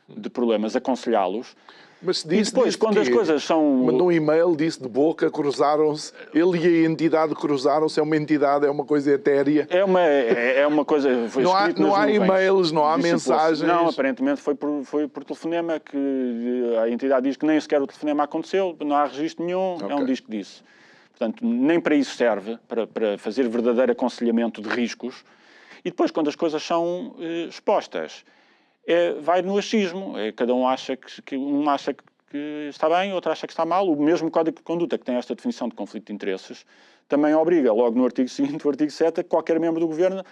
de problemas, aconselhá-los. Mas e depois, quando as coisas são... Mandou um e-mail, disse de boca, cruzaram-se, ele e a entidade cruzaram-se, é uma entidade, é uma coisa etérea. É uma coisa... Foi não há e-mails, não há mensagens. Não, aparentemente foi por telefonema, que a entidade diz que nem sequer o telefonema aconteceu, não há registro nenhum, é um disco disso. Portanto, nem para isso serve, para fazer verdadeiro aconselhamento de riscos. E depois, quando as coisas são expostas... vai no achismo. Cada um acha que que está bem, outra acha que está mal. O mesmo Código de Conduta, que tem esta definição de conflito de interesses, também obriga, logo no artigo seguinte, o artigo 7, a qualquer membro do Governo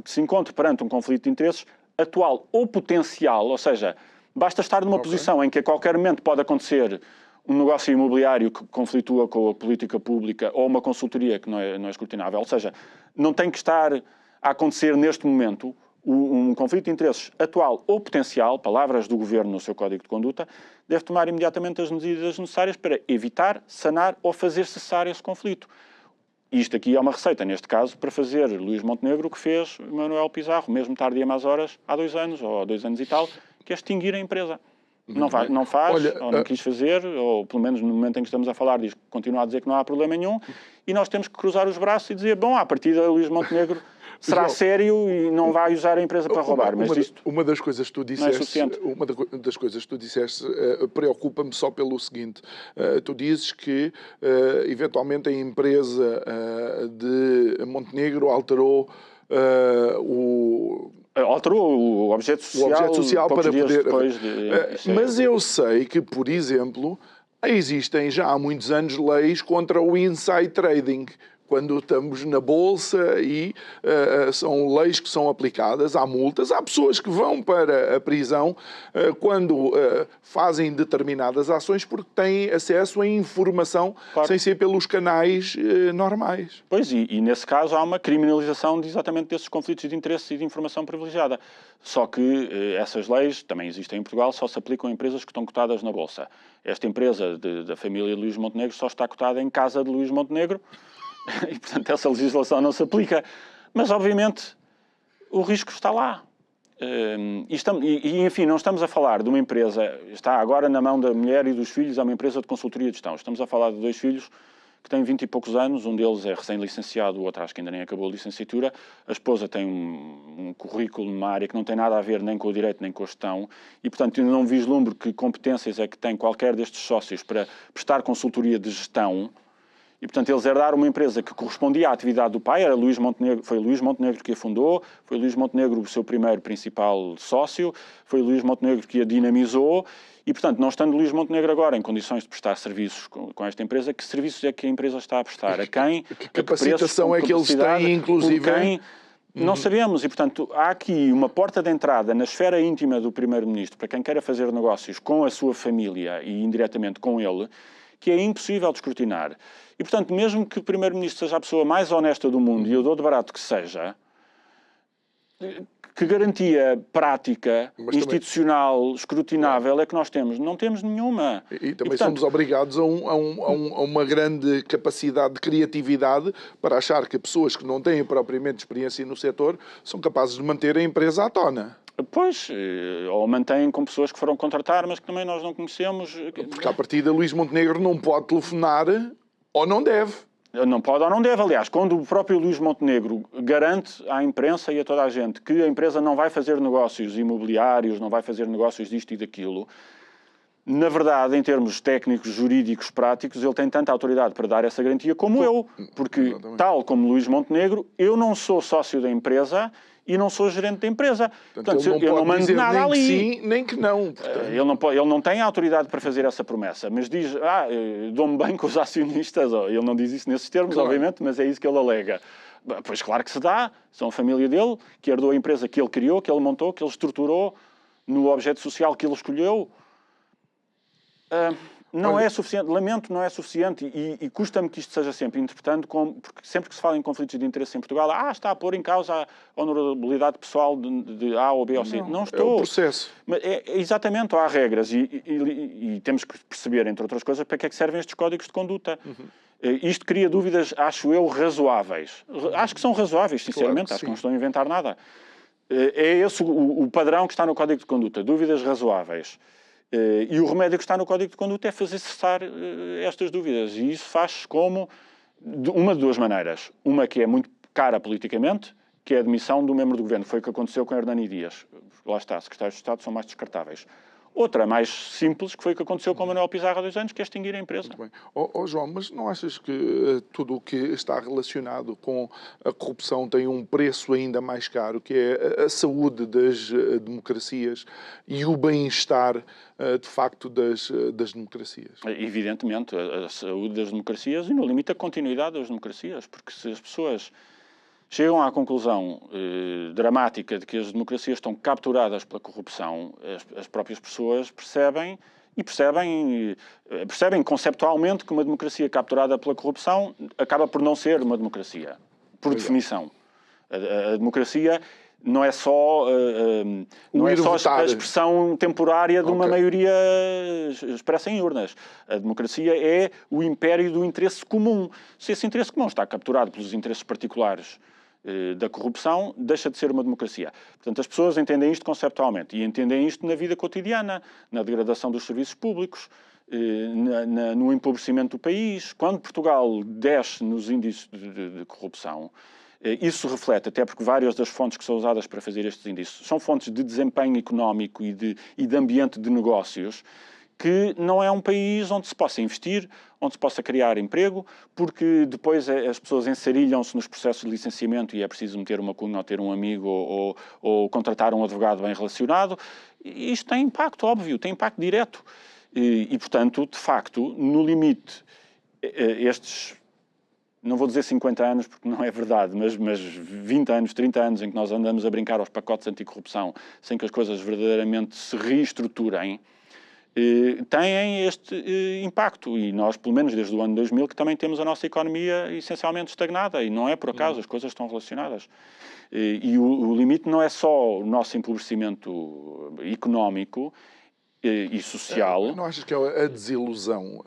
que se encontre perante um conflito de interesses atual ou potencial, ou seja, basta estar numa posição em que a qualquer momento pode acontecer um negócio imobiliário que conflitua com a política pública ou uma consultoria que não é escrutinável. Ou seja, não tem que estar a acontecer neste momento um conflito de interesses atual ou potencial, palavras do Governo no seu Código de Conduta, deve tomar imediatamente as medidas necessárias para evitar, sanar ou fazer cessar esse conflito. Isto aqui é uma receita, neste caso, para fazer Luís Montenegro o que fez Manuel Pizarro, mesmo tarde e a más horas, há 2 anos, ou há 2 anos e tal, que é extinguir a empresa. Não faz, olha, ou não quis fazer, ou pelo menos no momento em que estamos a falar, continua a dizer que não há problema nenhum, e nós temos que cruzar os braços e dizer, bom, à partida Luís Montenegro será sério e não vai usar a empresa para roubar. Mas uma das coisas que tu disseste, preocupa-me só pelo seguinte. Tu dizes que, eventualmente, a empresa de Montenegro alterou o objeto social para poder... depois mas eu sei que, por exemplo, existem já há muitos anos leis contra o inside trading. Quando estamos na bolsa e são leis que são aplicadas, há multas, há pessoas que vão para a prisão quando fazem determinadas ações porque têm acesso a informação, claro, sem ser pelos canais normais. Pois, e nesse caso há uma criminalização exatamente desses conflitos de interesse e de informação privilegiada. Só que essas leis, também existem em Portugal, só se aplicam a empresas que estão cotadas na bolsa. Esta empresa da família de Luís Montenegro só está cotada em casa de Luís Montenegro, e, portanto, essa legislação não se aplica. Mas, obviamente, o risco está lá. Enfim, não estamos a falar de uma empresa, está agora na mão da mulher e dos filhos, é uma empresa de consultoria de gestão. Estamos a falar de 2 filhos que têm 20 e poucos anos, um deles é recém-licenciado, o outro acho que ainda nem acabou a licenciatura. A esposa tem um currículo numa área que não tem nada a ver nem com o direito nem com a gestão e, portanto, eu não vislumbro que competências é que tem qualquer destes sócios para prestar consultoria de gestão. E, portanto, eles herdaram uma empresa que correspondia à atividade do pai, foi Luís Montenegro que a fundou, foi Luís Montenegro o seu primeiro principal sócio, foi Luís Montenegro que a dinamizou e, portanto, não estando Luís Montenegro agora em condições de prestar serviços com esta empresa, que serviços é que a empresa está a prestar? A quem? Que capacitação é que eles têm, inclusive? Quem? Não sabemos e, portanto, há aqui uma porta de entrada na esfera íntima do Primeiro-Ministro para quem queira fazer negócios com a sua família e indiretamente com ele, que é impossível de escrutinar. E, portanto, mesmo que o Primeiro-Ministro seja a pessoa mais honesta do mundo, e eu dou de barato que seja, que garantia prática, institucional, escrutinável é que nós temos? Não temos nenhuma. E também somos obrigados a uma grande capacidade de criatividade para achar que pessoas que não têm propriamente experiência no setor são capazes de manter a empresa à tona. Pois, ou mantêm com pessoas que foram contratar, mas que também nós não conhecemos. Porque, à partida, Luís Montenegro não pode telefonar ou não deve. Não pode ou não deve. Aliás, quando o próprio Luís Montenegro garante à imprensa e a toda a gente que a empresa não vai fazer negócios imobiliários, não vai fazer negócios disto e daquilo, na verdade, em termos técnicos, jurídicos, práticos, ele tem tanta autoridade para dar essa garantia como eu. Porque, tal como Luís Montenegro, eu não sou sócio da empresa e não sou gerente da empresa. Portanto, ele não mando nada nem ali. Que sim, nem que não. Ele não tem autoridade para fazer essa promessa, mas diz, dou-me bem com os acionistas. Ele não diz isso nesses termos, claro, obviamente, mas é isso que ele alega. Pois claro que se dá. São a família dele, que herdou a empresa que ele criou, que ele montou, que ele estruturou no objeto social que ele escolheu. Não é suficiente, lamento, não é suficiente e custa-me que isto seja sempre interpretando como, porque sempre que se fala em conflitos de interesse em Portugal, está a pôr em causa a honorabilidade pessoal de A ou B ou C. Não estou. É o processo. Mas exatamente, há regras e temos que perceber, entre outras coisas, para que é que servem estes códigos de conduta. Isto cria dúvidas, acho eu, razoáveis. Acho que são razoáveis, sinceramente, claro acho que não estou a inventar nada. É esse o padrão que está no código de conduta, dúvidas razoáveis. E o remédio que está no Código de Conduta é fazer cessar estas dúvidas. E isso faz como uma de 2 maneiras. Uma que é muito cara politicamente, que é a admissão do membro do governo. Foi o que aconteceu com Hernani Dias. Lá está, secretários de Estado são mais descartáveis. Outra mais simples, que foi o que aconteceu com o Manuel Pizarro há 2 anos, que é extinguir a empresa. Muito bem. João, mas não achas que tudo o que está relacionado com a corrupção tem um preço ainda mais caro, que é a saúde das democracias e o bem-estar, de facto, das democracias? Evidentemente, a saúde das democracias e, no limite, a continuidade das democracias, porque se as pessoas chegam à conclusão dramática de que as democracias estão capturadas pela corrupção, as próprias pessoas percebem conceptualmente que uma democracia capturada pela corrupção acaba por não ser uma democracia, por definição. A democracia não é só, a expressão temporária de uma maioria expressa em urnas. A democracia é o império do interesse comum. Se esse interesse comum está capturado pelos interesses particulares da corrupção, deixa de ser uma democracia. Portanto, as pessoas entendem isto conceptualmente e entendem isto na vida cotidiana, na degradação dos serviços públicos, no empobrecimento do país. Quando Portugal desce nos índices de corrupção, isso reflete, até porque várias das fontes que são usadas para fazer estes índices são fontes de desempenho económico e de ambiente de negócios, que não é um país onde se possa investir, onde se possa criar emprego, porque depois as pessoas ensarilham-se nos processos de licenciamento e é preciso meter uma cunha ou ter um amigo ou contratar um advogado bem relacionado. E isto tem impacto, óbvio, tem impacto direto. E, portanto, de facto, no limite, estes, não vou dizer 50 anos, porque não é verdade, mas 20 anos, 30 anos em que nós andamos a brincar aos pacotes anticorrupção sem que as coisas verdadeiramente se reestruturem, têm este impacto. E nós, pelo menos desde o ano 2000, que também temos a nossa economia essencialmente estagnada. E não é por acaso, as coisas estão relacionadas. E o limite não é só o nosso empobrecimento económico e social. Não achas que é a desilusão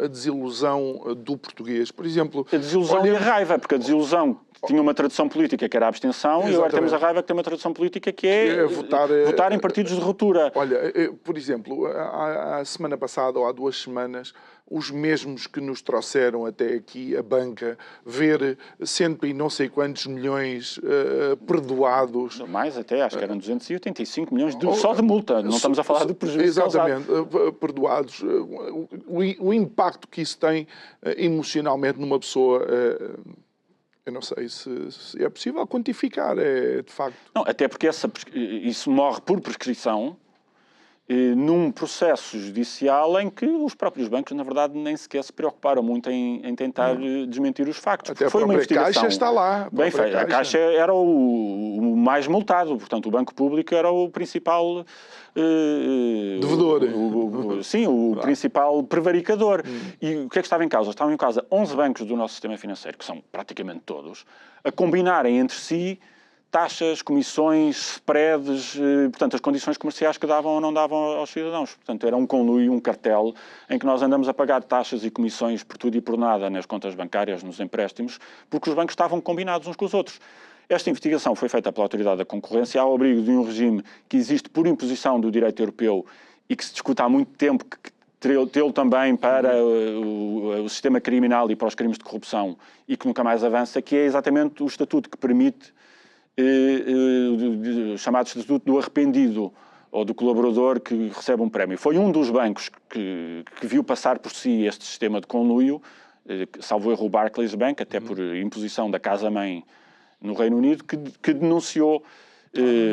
do português? Por exemplo... A desilusão e a raiva, porque a desilusão tinha uma tradução política que era a abstenção. Exatamente. E agora temos a raiva que tem uma tradução política que é votar em partidos de ruptura. Olha, por exemplo, a semana passada ou há 2 semanas, os mesmos que nos trouxeram até aqui a banca ver 100 e não sei quantos milhões perdoados. Mais até, acho que eram 285 milhões só de multa. Não estamos a falar de prejuízo. Exatamente, perdoados. O impacto que isso tem emocionalmente numa pessoa... Eu não sei se é possível quantificar, de facto. Não, até porque isso morre por prescrição num processo judicial em que os próprios bancos, na verdade, nem sequer se preocuparam muito em tentar desmentir os factos. Até foi uma investigação. A Caixa está lá. Bem feita. A Caixa era o mais multado, portanto, o Banco Público era o principal... devedor. Sim, o principal prevaricador. E o que é que estava em causa? Estavam em causa 11 bancos do nosso sistema financeiro, que são praticamente todos, a combinarem entre si taxas, comissões, spreads, portanto, as condições comerciais que davam ou não davam aos cidadãos. Portanto, era um conluio, um cartel, em que nós andamos a pagar taxas e comissões por tudo e por nada nas contas bancárias, nos empréstimos, porque os bancos estavam combinados uns com os outros. Esta investigação foi feita pela Autoridade da Concorrência ao abrigo de um regime que existe por imposição do direito europeu e que se discute há muito tempo, que tê-lo também para o sistema criminal e para os crimes de corrupção e que nunca mais avança, que é exatamente o estatuto que permite o chamado estatuto do arrependido ou do colaborador que recebe um prémio. Foi um dos bancos que viu passar por si este sistema de conluio, salvo erro o Barclays Bank, até por imposição da casa-mãe no Reino Unido, que denunciou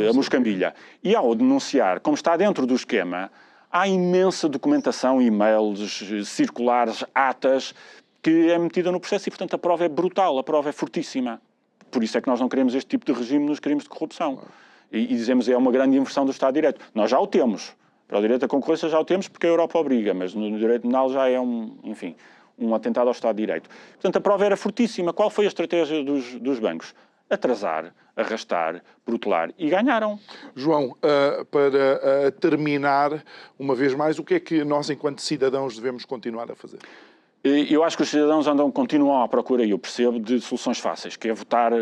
a moscambilha. E ao denunciar, como está dentro do esquema, há imensa documentação, e-mails, circulares, atas, que é metida no processo e, portanto, a prova é brutal, a prova é fortíssima. Por isso é que nós não queremos este tipo de regime nos crimes de corrupção. E dizemos que é uma grande inversão do Estado de Direito. Nós já o temos. Para o direito da concorrência já o temos porque a Europa obriga, mas no direito penal já é um atentado ao Estado de Direito. Portanto, a prova era fortíssima. Qual foi a estratégia dos bancos? Atrasar, arrastar, protelar. E ganharam. João, para terminar, uma vez mais, o que é que nós, enquanto cidadãos, devemos continuar a fazer? Eu acho que os cidadãos continuam à procura, e eu percebo, de soluções fáceis, que é votar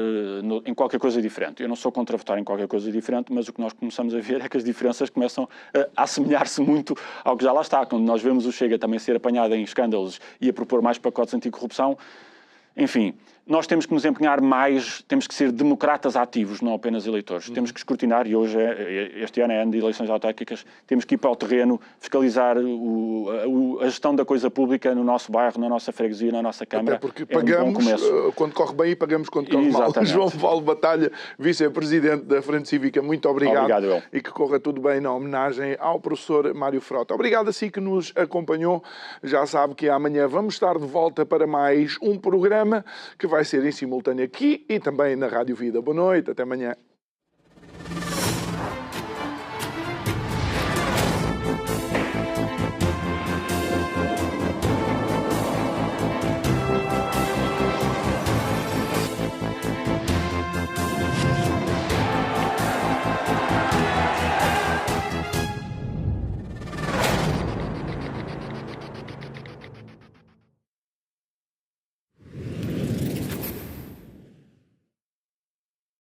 em qualquer coisa diferente. Eu não sou contra votar em qualquer coisa diferente, mas o que nós começamos a ver é que as diferenças começam a assemelhar-se muito ao que já lá está. Quando nós vemos o Chega também ser apanhado em escândalos e a propor mais pacotes anticorrupção, enfim, nós temos que nos empenhar mais, temos que ser democratas ativos, não apenas eleitores. Temos que escrutinar, e hoje, este ano é ano de eleições autárquicas, temos que ir para o terreno, fiscalizar a gestão da coisa pública no nosso bairro, na nossa freguesia, na nossa Câmara. Até porque pagamos quando corre bem e pagamos quando corre mal. João Paulo Batalha, vice-presidente da Frente Cívica, muito obrigado. Obrigado, e que corra tudo bem na homenagem ao professor Mário Frota. Obrigado a si que nos acompanhou. Já sabe que amanhã vamos estar de volta para mais um programa que vai ser em simultâneo aqui e também na Rádio Vida. Boa noite, até amanhã.